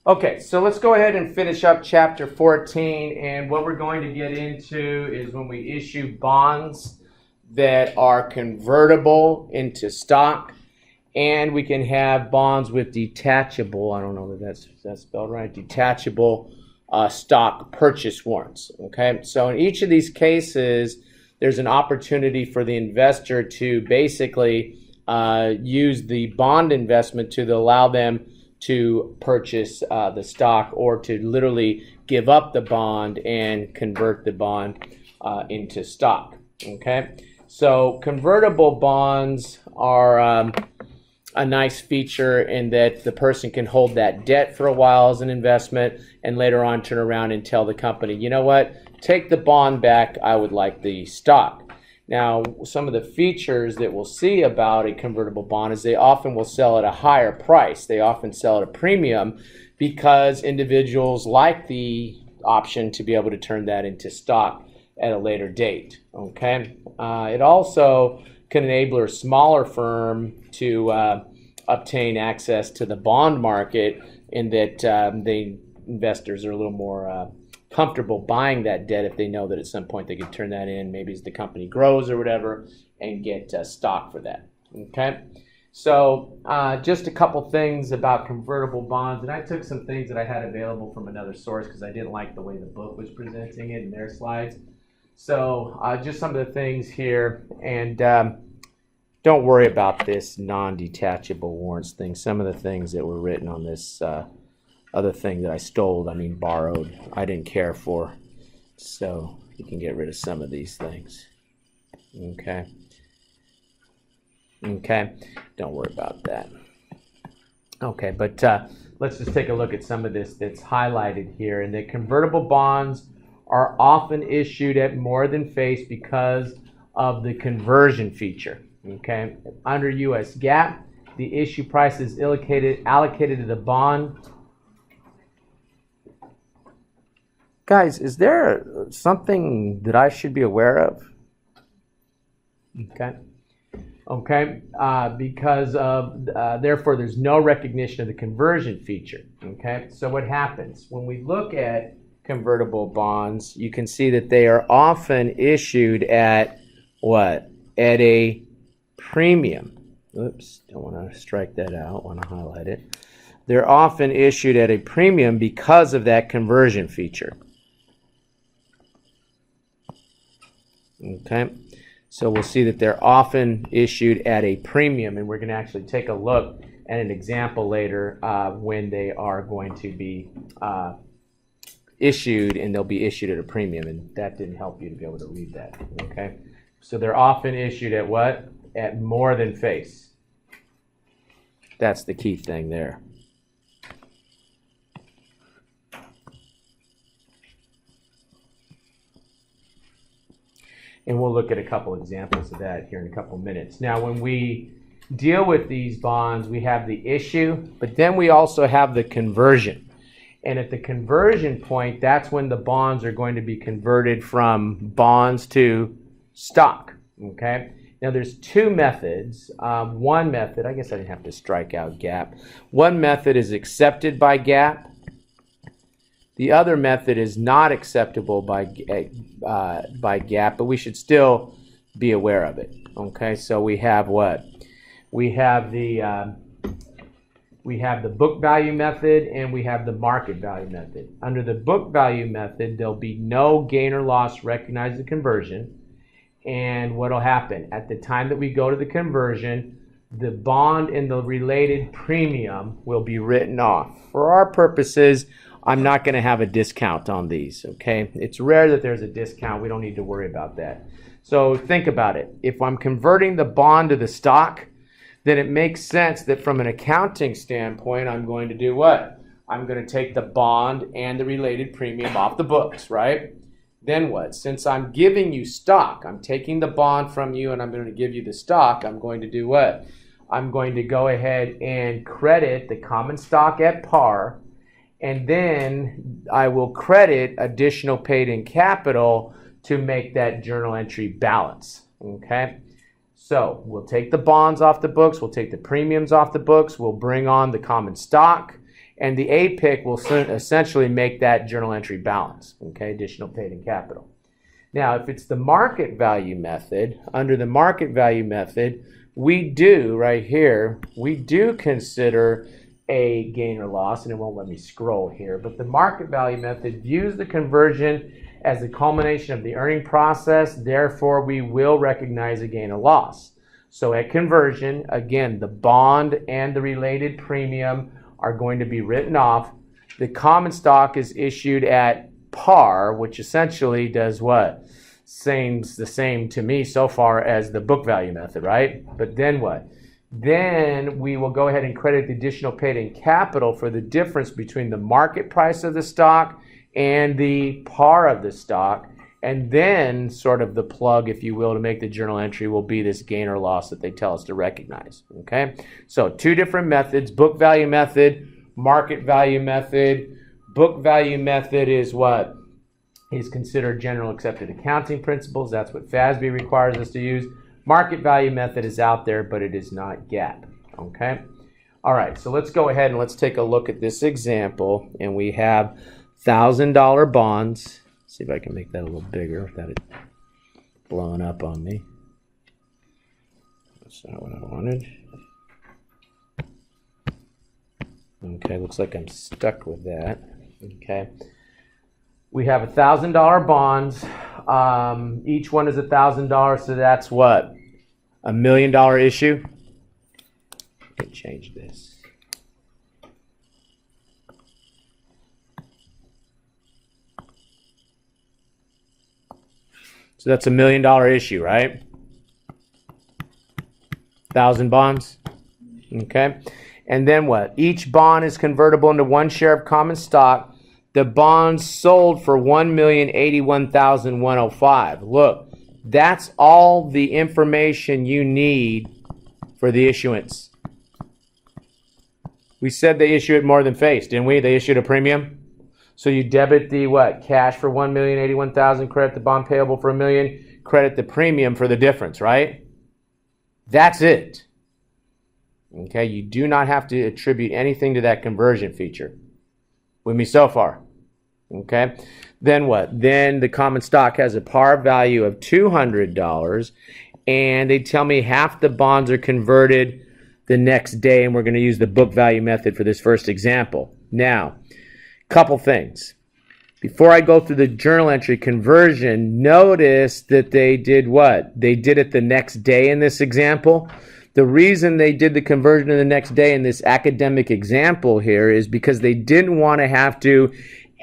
Okay, so let's go ahead and finish up chapter 14, and what we're going to get into is when we issue bonds that are convertible into stock, and we can have bonds with detachable, I don't know if that's spelled right, detachable stock purchase warrants. Okay, so in each of these cases, there's an opportunity for the investor to basically use the bond investment to allow them to purchase the stock, or to literally give up the bond and convert the bond into stock. Okay, so convertible bonds are a nice feature in that the person can hold that debt for a while as an investment and later on turn around and tell the company, you know what, take the bond back, I would like the stock. Now, some of the features that we'll see about a convertible bond is they often will sell at a higher price. They often sell at a premium because individuals like the option to be able to turn that into stock at a later date. Okay, it also can enable a smaller firm to obtain access to the bond market, in that the investors are a little more comfortable buying that debt if they know that at some point they can turn that in, maybe as the company grows or whatever, and get stock for that. Okay, so just a couple things about convertible bonds, and I took some things that I had available from another source because I didn't like the way the book was presenting it in their slides. So just some of the things here, and don't worry about this non-detachable warrants thing. Some of the things that were written on this other thing that I stole, borrowed, I didn't care for. So you can get rid of some of these things. Okay. Okay. Don't worry about that. Okay, but let's just take a look at some of this that's highlighted here. And the convertible bonds are often issued at more than face because of the conversion feature. Okay. Under U.S. GAAP, the issue price is allocated to the bond. Guys, is there something that I should be aware of? Okay. Okay. Because of, therefore, there's no recognition of the conversion feature. Okay. So what happens? When we look at convertible bonds, you can see that they are often issued at what? At a premium. Oops, don't want to strike that out, want to highlight it. They're often issued at a premium because of that conversion feature. Okay, so we'll see that they're often issued at a premium, and we're going to actually take a look at an example later when they are going to be issued, and they'll be issued at a premium, and that didn't help you to be able to read that. Okay, so they're often issued at what? At more than face. That's the key thing there. And we'll look at a couple examples of that here in a couple minutes. Now, when we deal with these bonds, we have the issue, but then we also have the conversion. And at the conversion point, that's when the bonds are going to be converted from bonds to stock. Okay? Now, there's two methods. One method, I guess I didn't have to strike out GAAP. One method is accepted by GAAP. The other method is not acceptable by GAAP, but we should still be aware of it. Okay, so we have what? We have the book value method, and we have the market value method. Under the book value method, there'll be no gain or loss recognized at conversion. And what will happen? At the time that we go to the conversion, the bond and the related premium will be written off. For our purposes, I'm not going to have a discount on these, okay? It's rare that there's a discount. We don't need to worry about that. So think about it. If I'm converting the bond to the stock, then it makes sense that from an accounting standpoint, I'm going to do what? I'm going to take the bond and the related premium off the books, right? Then what? Since I'm giving you stock, I'm taking the bond from you and I'm going to give you the stock, I'm going to do what? I'm going to go ahead and credit the common stock at par, and then I will credit additional paid-in capital to make that journal entry balance, okay? So we'll take the bonds off the books, we'll take the premiums off the books, we'll bring on the common stock, And the APIC will essentially make that journal entry balance, okay, additional paid-in capital. Now, if it's the market value method, under the market value method, we do, right here, we do consider a gain or loss, and it won't let me scroll here, but the market value method views the conversion as the culmination of the earning process, therefore we will recognize a gain or loss. So at conversion, again, the bond and the related premium are going to be written off. The common stock is issued at par, which essentially does what? Seems the same to me so far as the book value method, right? But then what? Then we will go ahead and credit the additional paid-in capital for the difference between the market price of the stock and the par of the stock, and then sort of the plug, if you will, to make the journal entry will be this gain or loss that they tell us to recognize, okay? So two different methods, book value method, market value method. Book value method is what is considered general accepted accounting principles. That's what FASB requires us to use. Market value method is out there, but it is not GAAP, okay? All right, so let's go ahead and let's take a look at this example, and we have $1,000 bonds. See if I can make that a little bigger without it blowing up on me. That's not what I wanted. Okay, looks like I'm stuck with that. Okay. We have $1,000 bonds. Each one is $1,000, so that's what? $1 million issue? I can change this. So that's $1 million issue, right? 1,000 bonds. Okay. And then what? Each bond is convertible into one share of common stock. The bonds sold for $1,081,105. Look, that's all the information you need for the issuance. We said they issue it more than face, didn't we? They issued a premium. So you debit the what? Cash for $1,081,000, credit the bond payable for $1 million, credit the premium for the difference, right? That's it. Okay, you do not have to attribute anything to that conversion feature. With me so far? Okay, then what? Then the common stock has a par value of $200, and they tell me half the bonds are converted the next day, and we're going to use the book value method for this first example. Now, couple things. Before I go through the journal entry conversion, notice that they did what? They did it the next day in this example. The reason they did the conversion the next day in this academic example here is because they didn't want to have to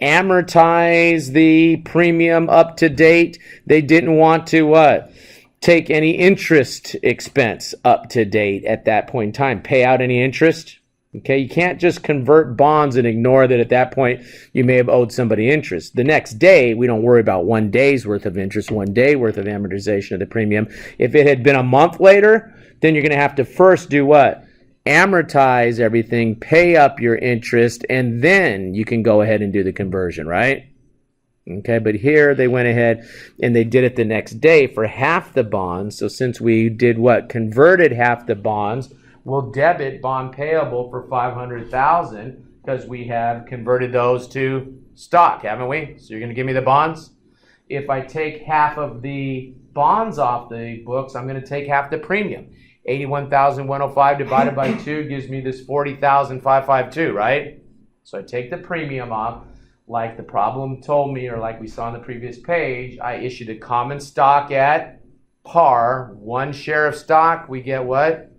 amortize the premium up to date. They didn't want to what? Take any interest expense up to date at that point in time. Pay out any interest. Okay, you can't just convert bonds and ignore that at that point you may have owed somebody interest. The next day, we don't worry about 1 day's worth of interest, 1 day worth of amortization of the premium. If it had been a month later, then you're going to have to first do what? Amortize everything, pay up your interest, and then you can go ahead and do the conversion, right? Okay, but here they went ahead and they did it the next day for half the bonds. So since we did what? Converted half the bonds, we'll debit bond payable for $500,000 because we have converted those to stock, haven't we? So you're going to give me the bonds. If I take half of the bonds off the books, I'm going to take half the premium. 81,105 divided by 2 gives me this 40,552, right? So I take the premium off. Like the problem told me, or like we saw on the previous page, I issued a common stock at par. 1 share of stock, we get what?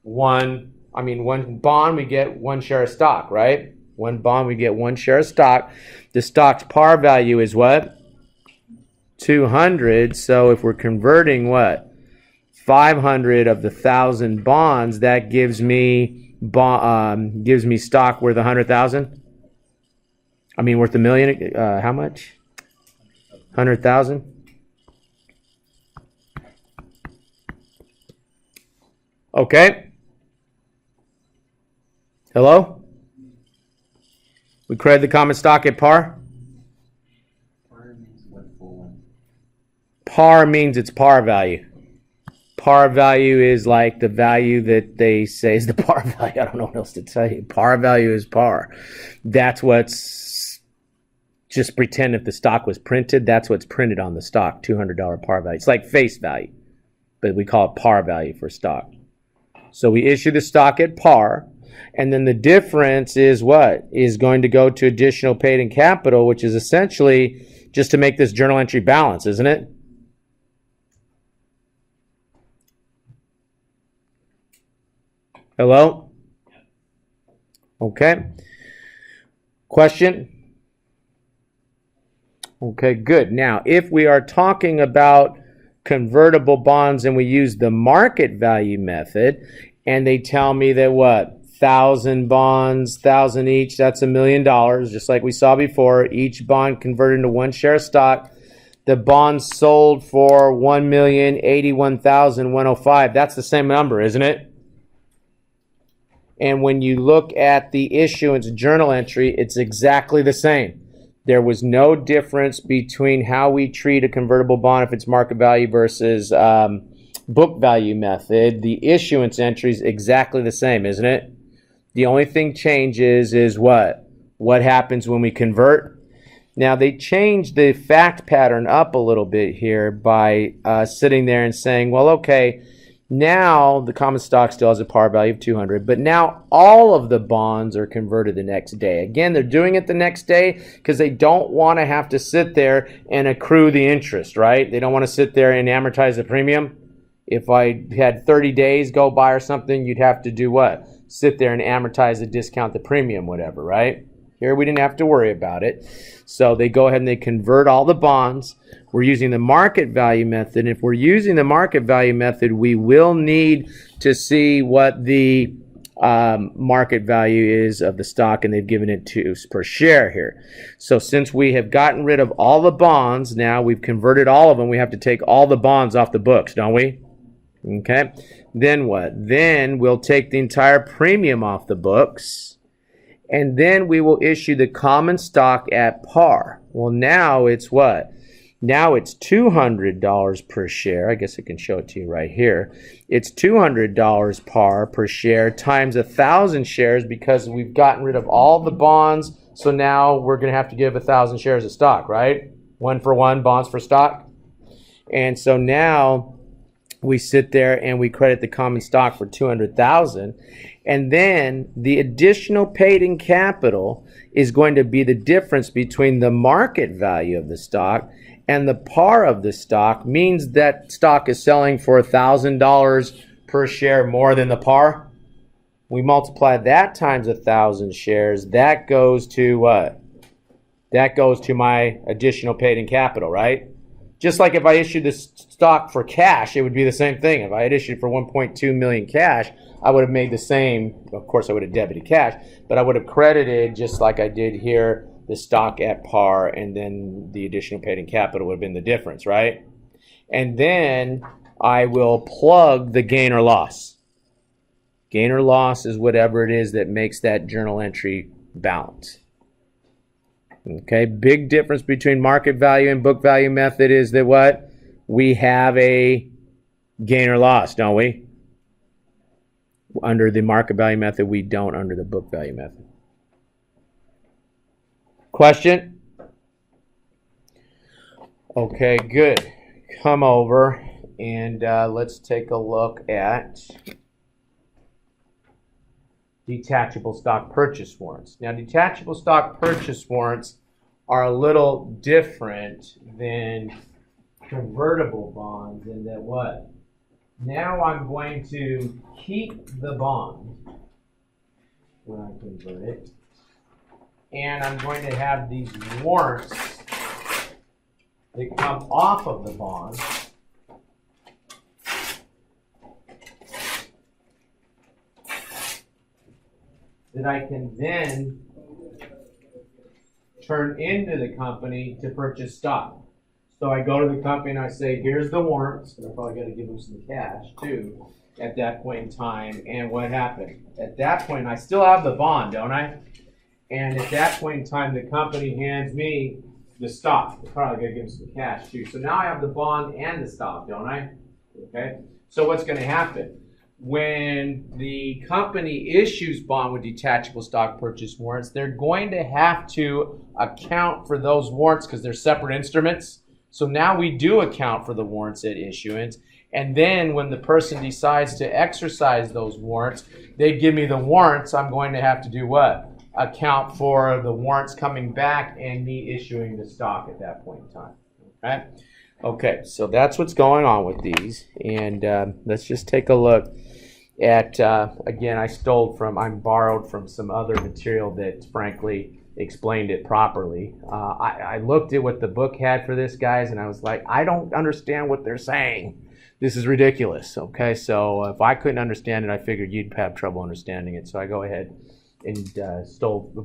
One bond, we get 1 share of stock, right? 1 bond, we get 1 share of stock. The stock's par value is what? 200. So if we're converting what? 500 of the 1,000 bonds, that gives me stock worth 100,000. Worth $1 million. How much? 100,000. Okay. Hello? We credit the common stock at par? Par means it's par value. Par value is like the value that they say is the par value. I don't know what else to tell you. Par value is par. That's what's, just pretend if the stock was printed, that's what's printed on the stock, $200 par value. It's like face value, but we call it par value for stock. So we issue the stock at par, and then the difference is what? Is going to go to additional paid-in capital, which is essentially just to make this journal entry balance, isn't it? Hello? Okay. Question? Okay, good. Now, if we are talking about convertible bonds and we use the market value method, and they tell me that what? 1,000 bonds, 1,000 each, that's $1 million, just like we saw before. Each bond converted into one share of stock. The bonds sold for $1,081,105. That's the same number, isn't it? And when you look at the issuance journal entry, it's exactly the same. There was no difference between how we treat a convertible bond if it's market value versus book value method. The issuance entry is exactly the same, isn't it? The only thing changes is what? What happens when we convert? Now, they changed the fact pattern up a little bit here by sitting there and saying, well, okay, now the common stock still has a par value of 200, but now all of the bonds are converted the next day. Again, they're doing it the next day because they don't want to have to sit there and accrue the interest, right? They don't want to sit there and amortize the premium. If I had 30 days go by or something, you'd have to do what? Sit there and amortize the discount, the premium, whatever, right? Here we didn't have to worry about it. So they go ahead and they convert all the bonds. We're using the market value method. If we're using the market value method, we will need to see what the market value is of the stock, and they've given it to per share here. So since we have gotten rid of all the bonds, now we've converted all of them, we have to take all the bonds off the books, don't we? Okay. Then what? Then we'll take the entire premium off the books, and then we will issue the common stock at par. Well, now it's what? Now it's $200 per share. I guess I can show it to you right here. It's $200 par per share times 1,000 shares because we've gotten rid of all the bonds. So now we're going to have to give 1,000 shares of stock, right? 1 for 1, bonds for stock. And so now we sit there and we credit the common stock for $200,000. And then the additional paid-in capital is going to be the difference between the market value of the stock and the par of the stock. Means that stock is selling for $1,000 per share more than the par. We multiply that times 1,000 shares. That goes to what? That goes to my additional paid-in capital, right? Just like if I issued this stock for cash, it would be the same thing. If I had issued for 1.2 million cash, I would have made the same. Of course, I would have debited cash, but I would have credited, just like I did here, the stock at par, and then the additional paid-in capital would have been the difference, right? And then I will plug the gain or loss. Gain or loss is whatever it is that makes that journal entry balance. Okay, big difference between market value and book value method is that what? We have a gain or loss, don't we? Under the market value method, we don't under the book value method. Question? Okay, good. Come over and let's take a look at detachable stock purchase warrants. Now, detachable stock purchase warrants are a little different than convertible bonds in that what? Now I'm going to keep the bond when I convert it, and I'm going to have these warrants that come off of the bond that I can then turn into the company to purchase stock. So I go to the company and I say, here's the warrants, and I probably got to give them some cash too at that point in time. And what happened? At that point, I still have the bond, don't I? And at that point in time, the company hands me the stock. I probably got to give them some cash too. So now I have the bond and the stock, don't I? Okay, so what's going to happen? When the company issues bond with detachable stock purchase warrants, they're going to have to account for those warrants because they're separate instruments. So now we do account for the warrants at issuance. And then when the person decides to exercise those warrants, they give me the warrants. I'm going to have to do what? Account for the warrants coming back and me issuing the stock at that point in time. Okay? Okay, so that's what's going on with these. And let's just take a look at, again, I borrowed from some other material that frankly explained it properly. I looked at what the book had for this, guys, and I was like, I don't understand what they're saying. This is ridiculous. Okay, so if I couldn't understand it, I figured you'd have trouble understanding it. So I go ahead and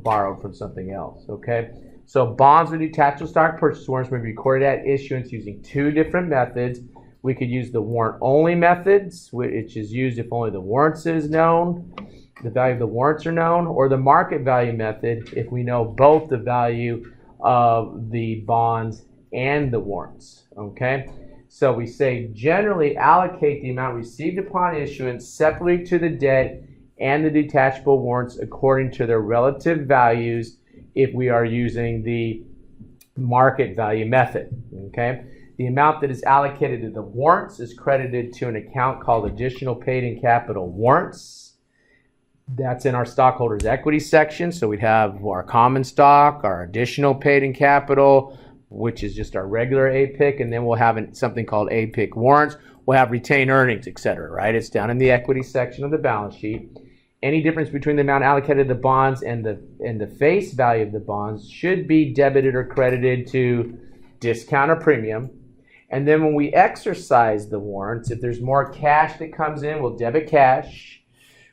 borrowed from something else. Okay, so bonds with detachable stock purchase warrants may be recorded at issuance using two different methods. We could use the warrant-only methods, which is used if only the warrants is known, the value of the warrants are known, or the market value method if we know both the value of the bonds and the warrants. Okay, so we say generally allocate the amount received upon issuance separately to the debt and the detachable warrants according to their relative values if we are using the market value method. Okay, the amount that is allocated to the warrants is credited to an account called additional paid-in capital warrants. That's in our stockholders' equity section. So we'd have our common stock, our additional paid-in capital, which is just our regular APIC, and then we'll have something called APIC warrants. We'll have retained earnings, etc. Right? It's down in the equity section of the balance sheet. Any difference between the amount allocated to the bonds and the face value of the bonds should be debited or credited to discount or premium. And then when we exercise the warrants, if there's more cash that comes in, we'll debit cash.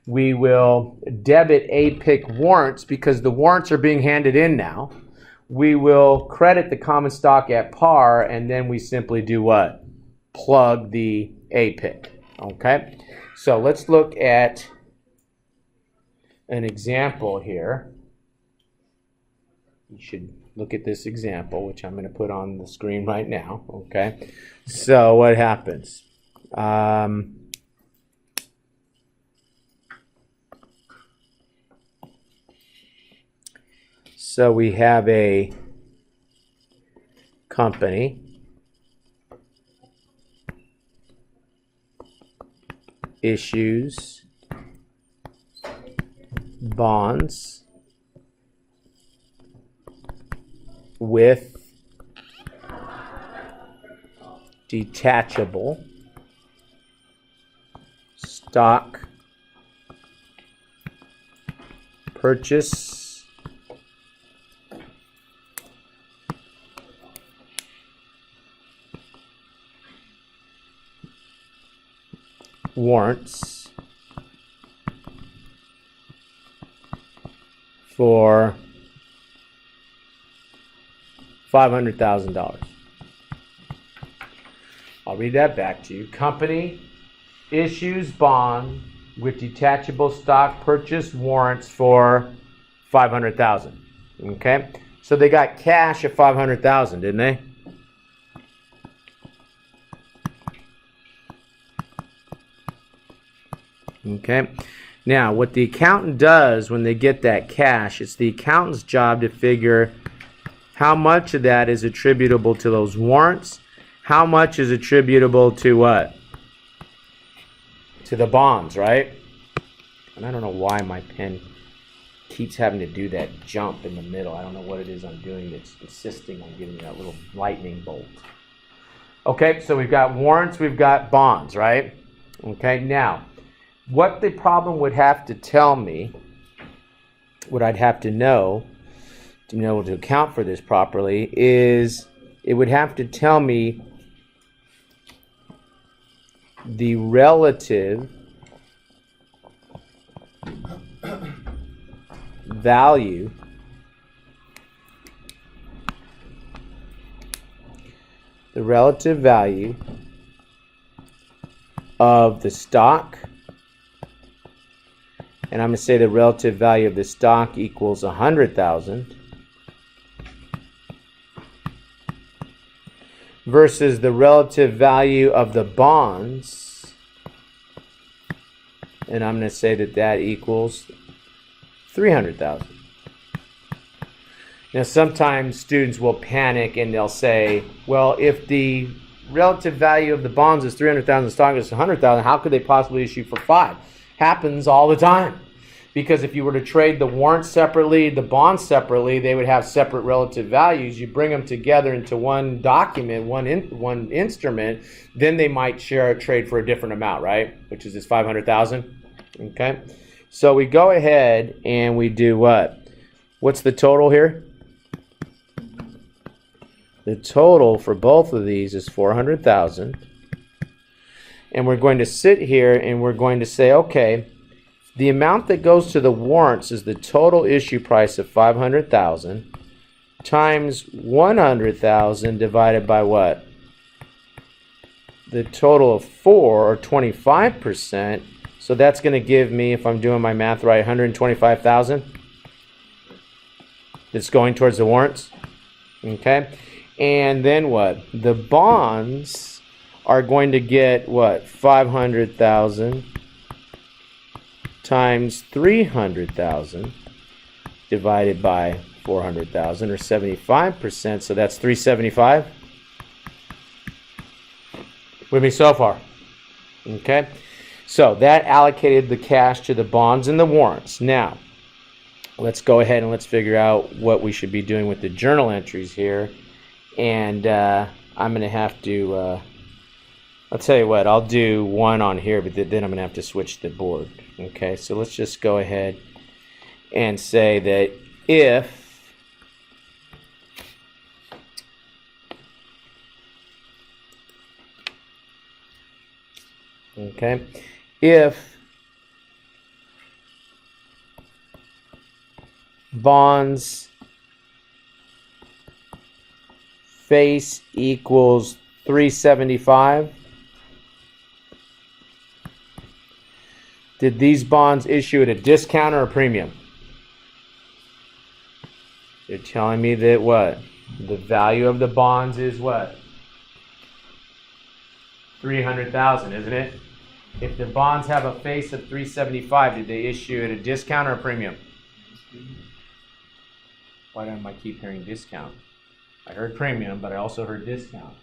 We will debit APIC warrants because the warrants are being handed in now. We will credit the common stock at par, and then we simply do what? Plug the APIC. Okay? So let's look at an example here. You should look at this example, which I'm going to put on the screen right now. Okay, so what happens? So we have a company issues bonds with detachable stock purchase warrants for $500,000. I'll read that back to you. Company issues bond with detachable stock purchase warrants for $500,000. Okay, so they got cash of $500,000, didn't they? Okay. Now, what the accountant does when they get that cash, it's the accountant's job to figure how much of that is attributable to those warrants, how much is attributable to what? To the bonds, right? And I don't know why my pen keeps having to do that jump in the middle. I don't know what it is I'm doing that's insisting on giving me that little lightning bolt. Okay, so we've got warrants, we've got bonds, right? Okay, now, what the problem would have to tell me, what I'd have to know to be able to account for this properly, is it would have to tell me the relative value of the stock, and I'm going to say the relative value of the stock equals 100,000 versus the relative value of the bonds. And I'm going to say that that equals 300,000. Now, sometimes students will panic and they'll say, well, if the relative value of the bonds is 300,000, stock is 100,000, how could they possibly issue for 5? Happens all the time. Because if you were to trade the warrants separately, the bonds separately, they would have separate relative values. You bring them together into one document, one instrument, then they might share a trade for a different amount, right? Which is this 500,000. Okay. So we go ahead and we do what? What's the total here? The total for both of these is 400,000. And we're going to sit here and we're going to say, okay, the amount that goes to the warrants is the total issue price of 500,000 times 100,000 divided by what? The total of 4, or 25%. So that's going to give me, if I'm doing my math right, 125,000. That's going towards the warrants. Okay. And then what? The bonds are going to get what? 500,000 times 300,000 divided by 400,000, or 75%. So that's 375. With me so far? Okay. So that allocated the cash to the bonds and the warrants. Now, let's go ahead and let's figure out what we should be doing with the journal entries here. And I'm going to have to, I'll tell you what, I'll do one on here, but then I'm going to have to switch the board. Okay, so let's just go ahead and say that if bonds face equals 375, did these bonds issue at a discount or a premium? They're telling me that what? The value of the bonds is what? 300,000, isn't it? If the bonds have a face of 375, did they issue at a discount or a premium? Why don't I keep hearing discount? I heard premium, but I also heard discount.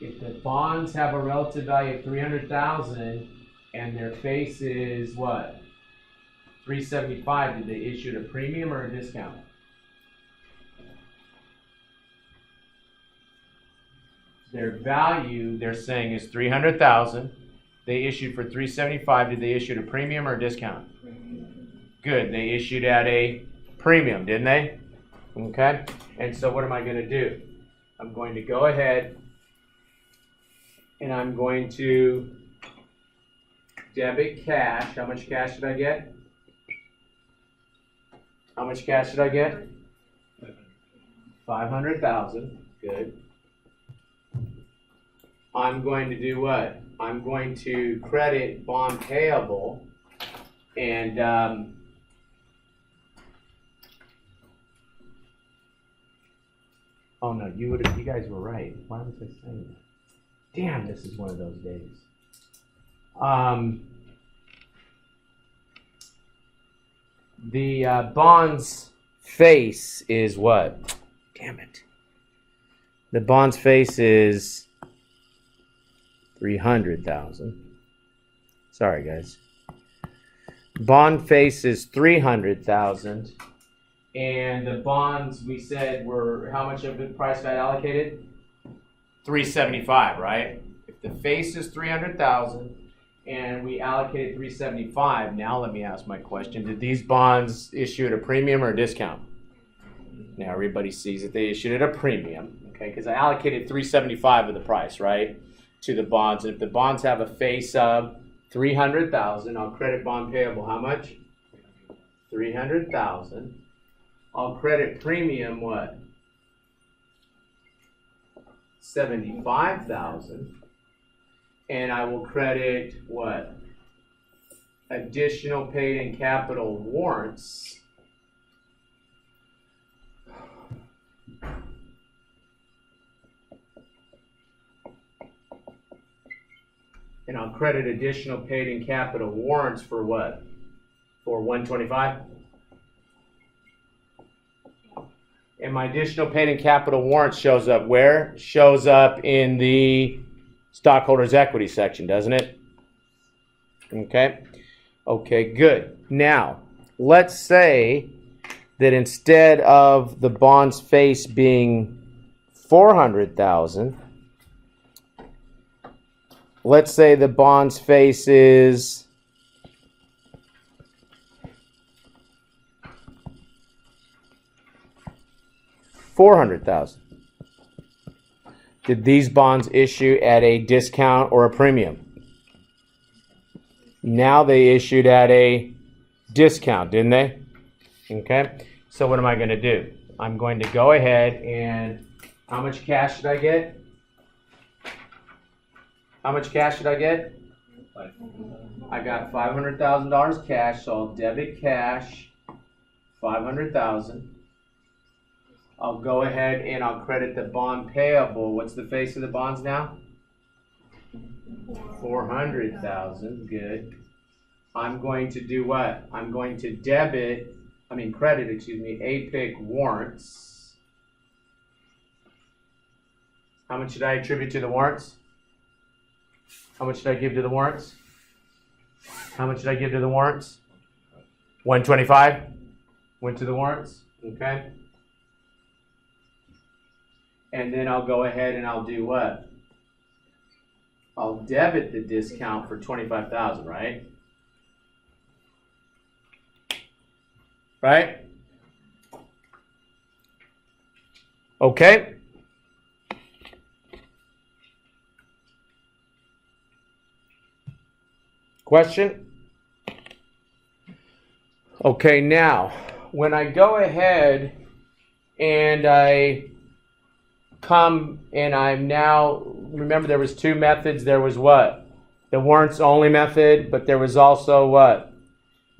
If the bonds have a relative value of 300,000 and their face is what? 375, did they issue at a premium or a discount? Their value, they're saying, is 300,000. They issued for 375. Did they issue at a premium or a discount? Good. They issued at a premium, didn't they? Okay. And so what am I going to do? I'm going to go ahead and I'm going to debit cash. How much cash did I get? How much cash did I get? 500,000. Good. I'm going to do what? I'm going to credit bond payable, and oh no, you guys were right. Why was I saying that? Damn, this is one of those days. The bond's face is what? Damn it. The bond's face is 300,000. Sorry, guys. Bond face is 300,000, and the bonds we said were how much of the price got allocated? 375, right? If the face is 300,000 and we allocated 375, now let me ask my question: did these bonds issue at a premium or a discount? Now everybody sees that they issued at a premium, okay? Because I allocated 375 of the price, right, to the bonds. And if the bonds have a face of 300,000, I'll credit bond payable how much? 300,000. I'll credit premium what? 75,000. And I will credit what? Additional paid in capital warrants. and I'll credit additional paid-in capital warrants for what? For 125? And my additional paid-in capital warrants shows up where? Shows up in the stockholders' equity section, doesn't it? Okay. Okay, good. Now, let's say that instead of the bond's face being $400,000, let's say the bond's face is $400,000. Did these bonds issue at a discount or a premium? Now they issued at a discount, didn't they? Okay. So what am I going to do? I'm going to go ahead and how much cash did I get? How much cash did I get? I got $500,000 cash, so I'll debit cash, $500,000. I'll go ahead and I'll credit the bond payable. What's the face of the bonds now? $400,000. Good. I'm going to do what? I'm going to credit, APIC warrants. How much did I attribute to the warrants? How much did I give to the warrants? How much did I give to the warrants? 125 went to the warrants. Okay. And then I'll go ahead and I'll do what? I'll debit the discount for $25,000, right? Right? Okay. Question? Okay, now, when I go ahead and I come and I'm now, remember there was two methods. There was what? The warrants only method, but there was also what?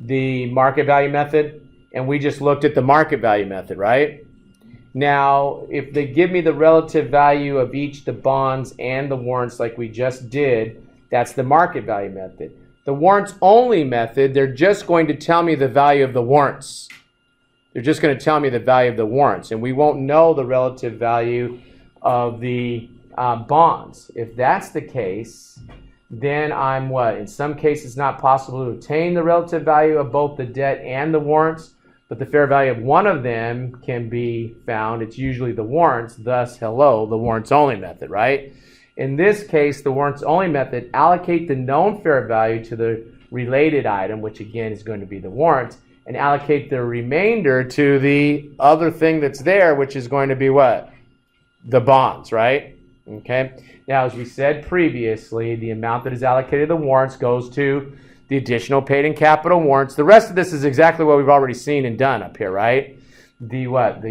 The market value method. And we just looked at the market value method, right? Now, if they give me the relative value of each, the bonds and the warrants like we just did, that's the market value method. The warrants only method, they're just going to tell me the value of the warrants. They're just going to tell me the value of the warrants, and we won't know the relative value of the bonds. If that's the case, then I'm what? In some cases, it's not possible to obtain the relative value of both the debt and the warrants, but the fair value of one of them can be found. It's usually the warrants, thus, the warrants only method, right? In this case, the warrants only method, allocate the known fair value to the related item, which again is going to be the warrants, and allocate the remainder to the other thing that's there, which is going to be what? The bonds, right? Okay. Now, as we said previously, the amount that is allocated to the warrants goes to the additional paid-in capital warrants. The rest of this is exactly what we've already seen and done up here, right? The what?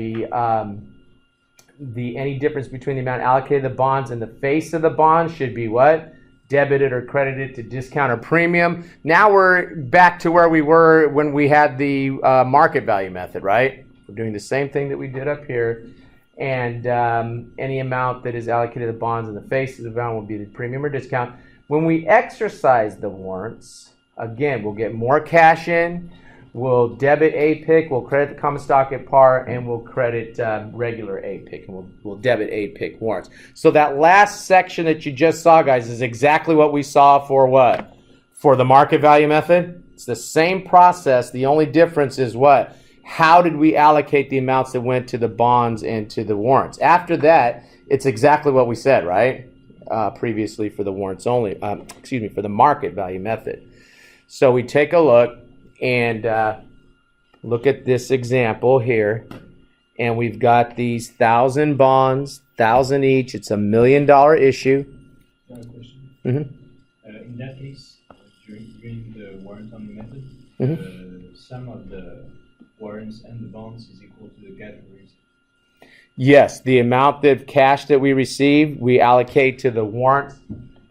The any difference between the amount allocated to the bonds and the face of the bond should be what? Debited or credited to discount or premium. Now we're back to where we were when we had the market value method, right? We're doing the same thing that we did up here. And any amount that is allocated to the bonds in the face of the bond will be the premium or discount. When we exercise the warrants, again, we'll get more cash in. We'll debit APIC, we'll credit the common stock at par, and we'll credit regular APIC, and we'll debit APIC warrants. So that last section that you just saw, guys, is exactly what we saw for what? For the market value method. It's the same process. The only difference is what? How did we allocate the amounts that went to the bonds and to the warrants? After that, it's exactly what we said, right? Previously for the warrants only, for the market value method. So we take a look and look at this example here, and we've got these 1,000 bonds, 1,000 each. It's $1 million issue. I have a question. Mm-hmm. In that case, during the warrant only method, Mm-hmm. the sum of the warrants and the bonds is equal to the categories. Yes, the amount of cash that we receive, we allocate to the warrants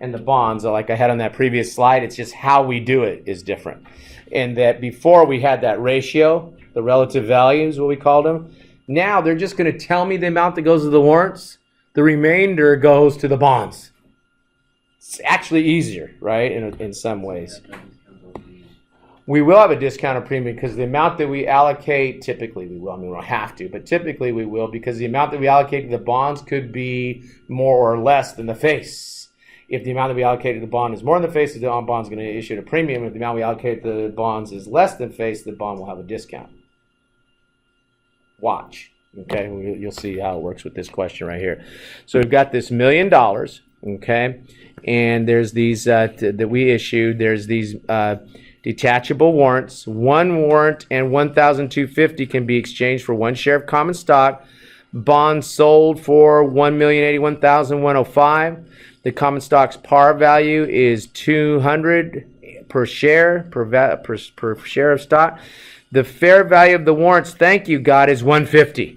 and the bonds. Like I had on that previous slide, it's just how we do it is different. And that before we had that ratio, the relative values, what we called them. Now they're just going to tell me the amount that goes to the warrants. The remainder goes to the bonds. It's actually easier, right, in some ways. We will have a discounted premium because the amount that we allocate, typically we will, I mean we don't have to, but typically we will because the amount that we allocate to the bonds could be more or less than the face. If the amount that we allocate to the bond is more than the face, the bond is going to issue a premium. If the amount we allocate to the bonds is less than face, the bond will have a discount. Watch. Okay, you'll see how it works with this question right here. So we've got this $1 million, okay, and there's these that we issued. There's these detachable warrants. One warrant and 1,250 can be exchanged for one share of common stock. Bonds sold for 1,081,105. The common stock's par value is 200 per share per share of stock. The fair value of the warrants, thank you God, is 150.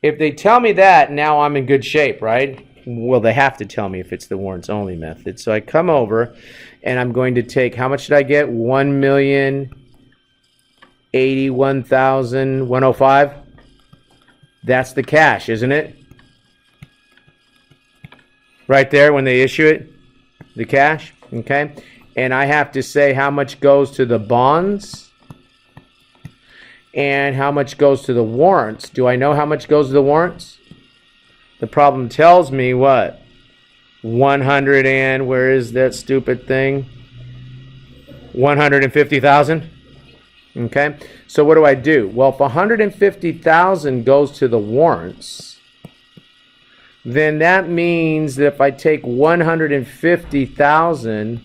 If they tell me that, now I'm in good shape, right? Well, they have to tell me if it's the warrants only method. So I come over and I'm going to take, how much did I get? 1,081,105. That's the cash, isn't it? Right there when they issue it, the cash, okay? And I have to say how much goes to the bonds and how much goes to the warrants. Do I know how much goes to the warrants? The problem tells me what? 100 and, where is that stupid thing? 150,000. Okay, so what do I do? Well, if 150,000 goes to the warrants, then that means that if I take 150,000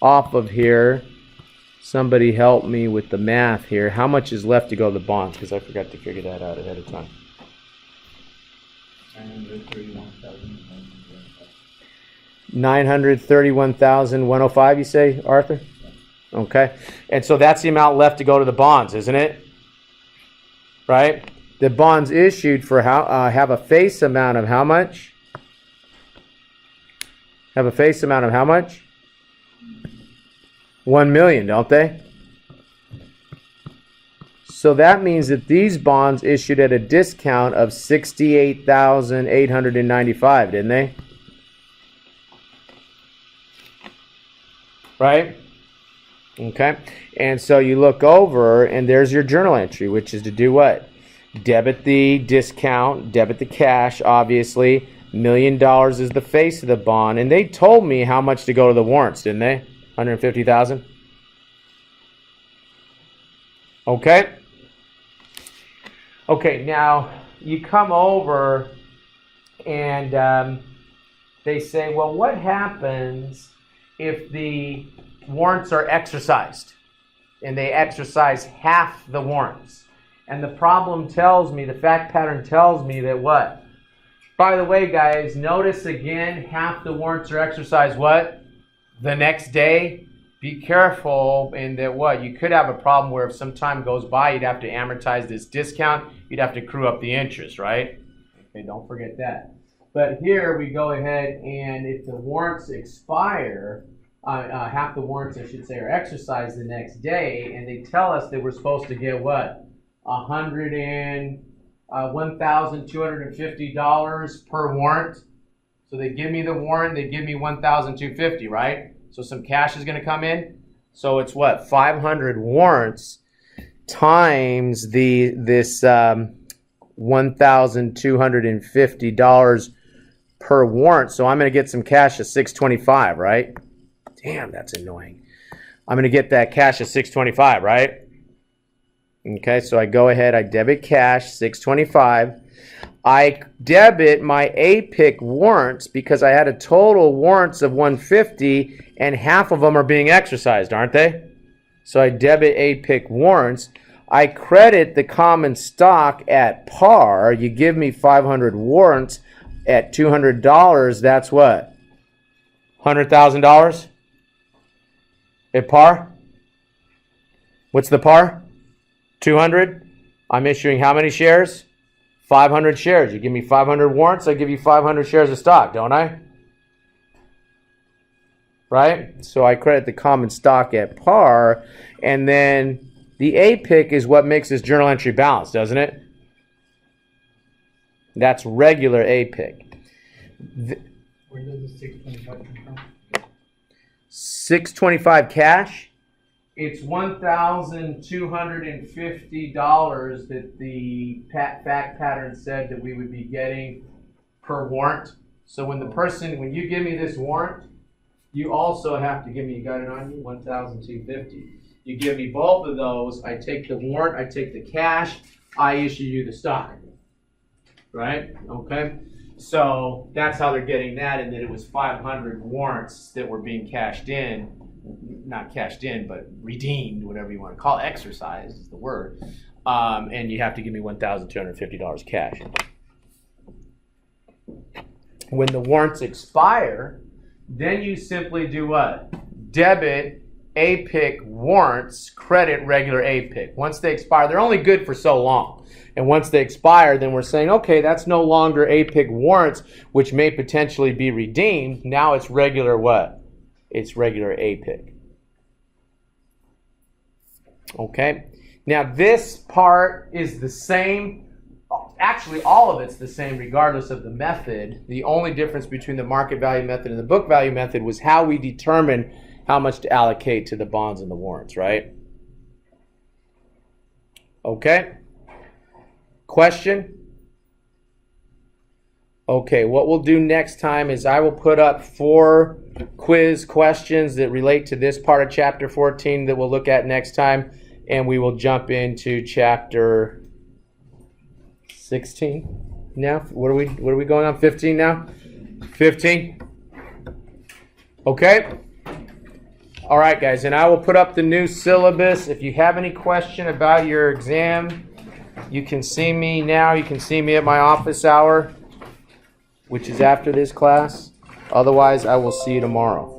off of here, somebody help me with the math here. How much is left to go to the bonds? Because I forgot to figure that out ahead of time. 931,105, you say, Arthur? Okay. And so that's the amount left to go to the bonds, isn't it? Right? The bonds issued for have a face amount of how much? Have a face amount of how much? 1 million, don't they? So that means that these bonds issued at a discount of 68,895, didn't they? Right? Okay. And so you look over and there's your journal entry, which is to do what? Debit the discount, debit the cash, obviously. $1 million is the face of the bond. And they told me how much to go to the warrants, didn't they? 150,000. Okay. Okay, now you come over and they say, well, what happens if the warrants are exercised? And they exercise half the warrants. And the problem tells me, the fact pattern tells me that what? By the way, guys, notice again, half the warrants are exercised what? The next day. Be careful in that what? You could have a problem where if some time goes by, you'd have to amortize this discount. You'd have to accrue up the interest, right? Okay, don't forget that. But here we go ahead and if the warrants expire, half the warrants, I should say, are exercised the next day, and they tell us that we're supposed to get what? $1,250 per warrant. So they give me the warrant, they give me $1,250, right? So some cash is going to come in. So it's what? 500 warrants times this $1,250 per warrant. So I'm going to get some cash at $625, right? Damn, that's annoying. I'm going to get that cash at $625, right? Okay, so I go ahead, I debit cash, $625. I debit my APIC warrants because I had a total warrants of 150 and half of them are being exercised, aren't they? So I debit APIC warrants. I credit the common stock at par. You give me 500 warrants at $200. That's what? $100,000 at par? What's the par? 200. I'm issuing how many shares? 500 shares. You give me 500 warrants, I give you 500 shares of stock, don't I? Right? So I credit the common stock at par, and then the APIC is what makes this journal entry balance, doesn't it? That's regular APIC. Where does the 625 come from? $625 cash. It's $1,250 that the fact pattern said that we would be getting per warrant. So when you give me this warrant, you also have to give me, you got it on you, $1,250. You give me both of those, I take the warrant, I take the cash, I issue you the stock. Right? Okay? So that's how they're getting that, and that it was 500 warrants that were being cashed in. Not cashed in, but redeemed, whatever you want to call it. Exercised is the word. And you have to give me $1,250 cash. When the warrants expire, then you simply do what? Debit APIC warrants, credit regular APIC. Once they expire, they're only good for so long. And once they expire, then we're saying, okay, that's no longer APIC warrants, which may potentially be redeemed. Now it's regular what? It's regular APIC. Okay. Now this part is the same. Actually, all of it's the same regardless of the method. The only difference between the market value method and the book value method was how we determine how much to allocate to the bonds and the warrants, right? Okay. Question? Okay, what we'll do next time is I will put up 4 quiz questions that relate to this part of chapter 14 that we'll look at next time, and we will jump into chapter 16 now. What are we going on? 15 now? 15? Okay. All right, guys, and I will put up the new syllabus. If you have any question about your exam, you can see me now. You can see me at my office hour, which is after this class. Otherwise, I will see you tomorrow.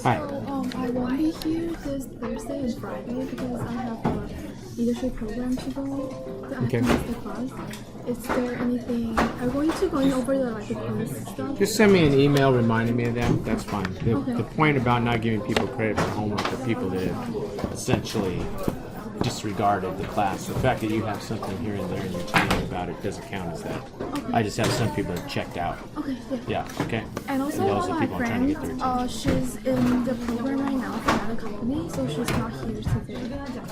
Hi. I won't be here this Thursday and Friday because I have a leadership program to go. So I have to miss the class. Is there anything? Are we going to going over the quiz stuff? Just send me an email reminding me of that. That's fine. The Okay. point about not giving people credit for homework are people that have essentially disregarded the class. The fact that you have something here and there and you're telling me about it doesn't count as that. Okay. I just have some people that checked out. Okay. Yeah. Yeah, okay? And also those one are of my people I'm trying to get friends, their she's in the program right now for another company, so she's not here today.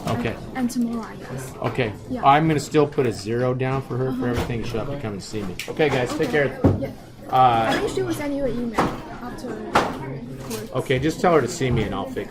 Okay. And tomorrow, I guess. Okay. Yeah. I'm going to still put a 0 down for her for everything. She'll have to come and see me. Okay, guys, take care. Yeah. I think she will send you an email after work. Okay, just tell her to see me and I'll fix